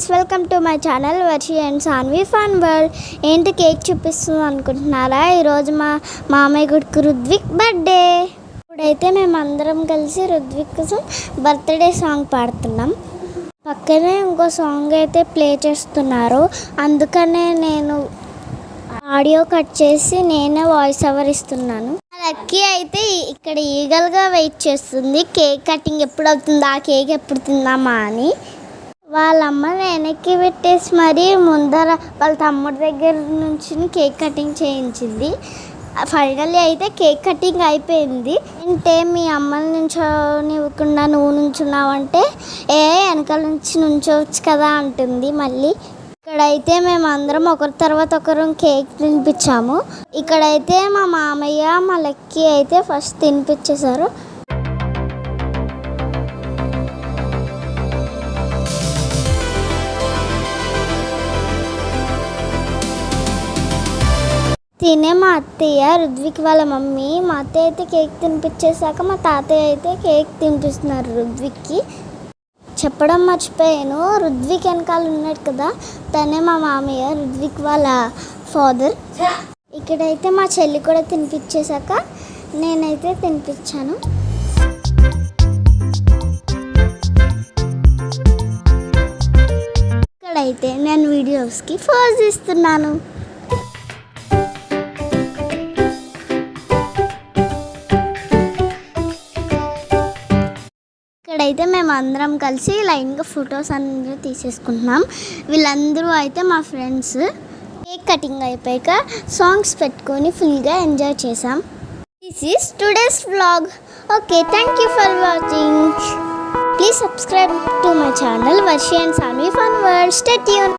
Friends, welcome to my channel Varshi and Sanvi fun world. ఏంటి cake చూపిస్తుంది అనుకుంటున్నారా? ఈరోజు మా మామయ్య గుడికి రుద్విక్ బర్త్డే. ఇప్పుడైతే మేము అందరం కలిసి రుద్విక్ కోసం బర్త్డే సాంగ్ పాడుతున్నాం. పక్కనే ఇంకో సాంగ్ అయితే ప్లే చేస్తున్నారు. అందుకనే నేను ఆడియో కట్ చేసి నేనే వాయిస్ ఓవర్ ఇస్తున్నాను. లక్కీ అయితే ఇక్కడ ఈగల్గా వెయిట్ చేస్తుంది. కేక్ కటింగ్ ఎప్పుడు అవుతుందా, ఆ కేక్ ఎప్పుడు తిందామా అని. వాళ్ళమ్మ వెనక్కి పెట్టేసి మరీ ముందర వాళ్ళ తమ్ముడి దగ్గర నుంచి కేక్ కటింగ్ చేయించింది. ఫైనల్లీ అయితే కేక్ కటింగ్ అయిపోయింది. అంటే మీ అమ్మని నుంచోనివ్వకుండా నువ్వు నుంచున్నావంటే వెనకాల నుంచి నుంచోవచ్చు కదా అంటుంది. మళ్ళీ ఇక్కడైతే మేము అందరం ఒకరి తర్వాత ఒకరు కేక్ తినిపించాము. ఇక్కడైతే మా మామయ్య మా లక్కీ అయితే ఫస్ట్ తినిపించేశారు. తినే మా అత్తయ్య రుద్విక్ వాళ్ళ మమ్మీ. మా అత్తయ్య అయితే కేక్ తినిపించేశాక మా తాతయ్య అయితే కేక్ తినిపిస్తున్నారు రుద్విక్కి. చెప్పడం మర్చిపోయాను, రుద్విక్ వెనకాల ఉన్నాడు కదా, తనే మా మామయ్య, రుద్విక్ వాళ్ళ ఫాదర్. ఇక్కడైతే మా చెల్లి కూడా తినిపించేశాక నేనైతే తినిపించాను. ఇక్కడైతే నేను వీడియోస్కి పోజ్ ఇస్తున్నాను. ఇక్కడైతే మేము అందరం కలిసి లైన్గా ఫొటోస్ అన్నీ తీసేసుకుంటున్నాం. వీళ్ళందరూ అయితే మా ఫ్రెండ్స్. కేక్ కటింగ్ అయిపోయాక సాంగ్స్ పెట్టుకొని ఫుల్గా ఎంజాయ్ చేసాం. This is today's vlog. Okay, thank you for watching. Please subscribe to my channel Varshi and Sanvi fun world. Stay tune.